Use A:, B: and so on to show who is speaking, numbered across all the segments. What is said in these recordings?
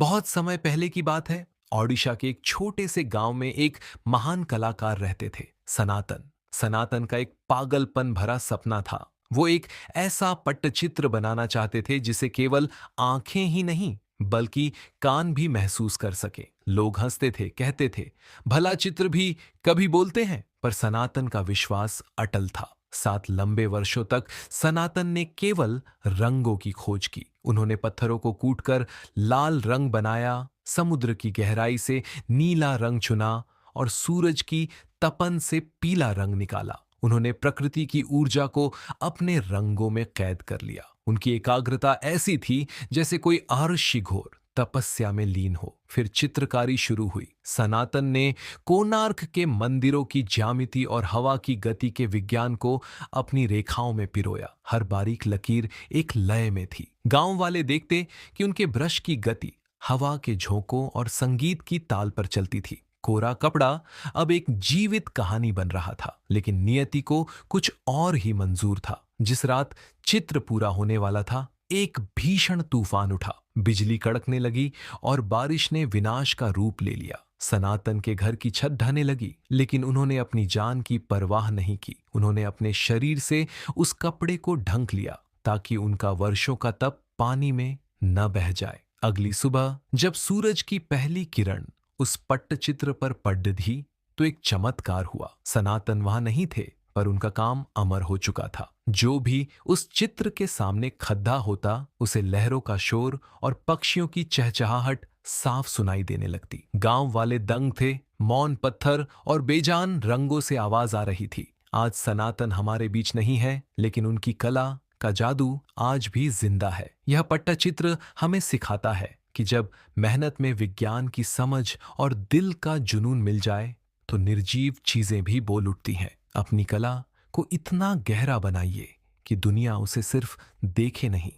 A: बहुत समय पहले की बात है। ओडिशा के एक छोटे से गांव में एक महान कलाकार रहते थे, सनातन। सनातन का एक पागलपन भरा सपना था। वो एक ऐसा पट्टचित्र बनाना चाहते थे जिसे केवल आंखें ही नहीं बल्कि कान भी महसूस कर सके। लोग हंसते थे, कहते थे, भला चित्र भी कभी बोलते हैं। पर सनातन का विश्वास अटल था। 7 लंबे वर्षों तक सनातन ने केवल रंगों की खोज की। उन्होंने पत्थरों को कूटकर लाल रंग बनाया, समुद्र की गहराई से नीला रंग चुना और सूरज की तपन से पीला रंग निकाला। उन्होंने प्रकृति की ऊर्जा को अपने रंगों में कैद कर लिया। उनकी एकाग्रता ऐसी थी जैसे कोई आरुषि घोर तपस्या में लीन हो। फिर चित्रकारी शुरू हुई। सनातन ने कोणार्क के मंदिरों की ज्यामिति और हवा की गति के विज्ञान को अपनी रेखाओं में पिरोया। हर बारीक लकीर एक लय में थी। गांव वाले देखते कि उनके ब्रश की गति हवा के झोंकों और संगीत की ताल पर चलती थी। कोरा कपड़ा अब एक जीवित कहानी बन रहा था। लेकिन नियति को कुछ और ही मंजूर था। जिस रात चित्र पूरा होने वाला था, एक भीषण तूफान उठा। बिजली कड़कने लगी और बारिश ने विनाश का रूप ले लिया। सनातन के घर की छत ढहने लगी, लेकिन उन्होंने अपनी जान की परवाह नहीं की। उन्होंने अपने शरीर से उस कपड़े को ढंक लिया ताकि उनका वर्षों का तप पानी में न बह जाए। अगली सुबह जब सूरज की पहली किरण उस पट्टचित्र पर पड़ दी तो एक चमत्कार हुआ। सनातन वहां नहीं थे, पर उनका काम अमर हो चुका था। जो भी उस चित्र के सामने खद्दा होता, उसे लहरों का शोर और पक्षियों की चहचहाहट साफ सुनाई देने लगती। गांव वाले दंग थे। मौन पत्थर और बेजान रंगों से आवाज आ रही थी, आज सनातन हमारे बीच नहीं है, लेकिन उनकी कला का जादू आज भी जिंदा है। यह पट्टचित्र हमें सिखाता है कि जब मेहनत में विज्ञान की समझ और दिल का जुनून मिल जाए तो निर्जीव चीजें भी बोल उठती हैं। अपनी कला को इतना गहरा बनाइए कि दुनिया उसे सिर्फ देखे नहीं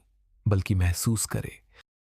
A: बल्कि महसूस करे।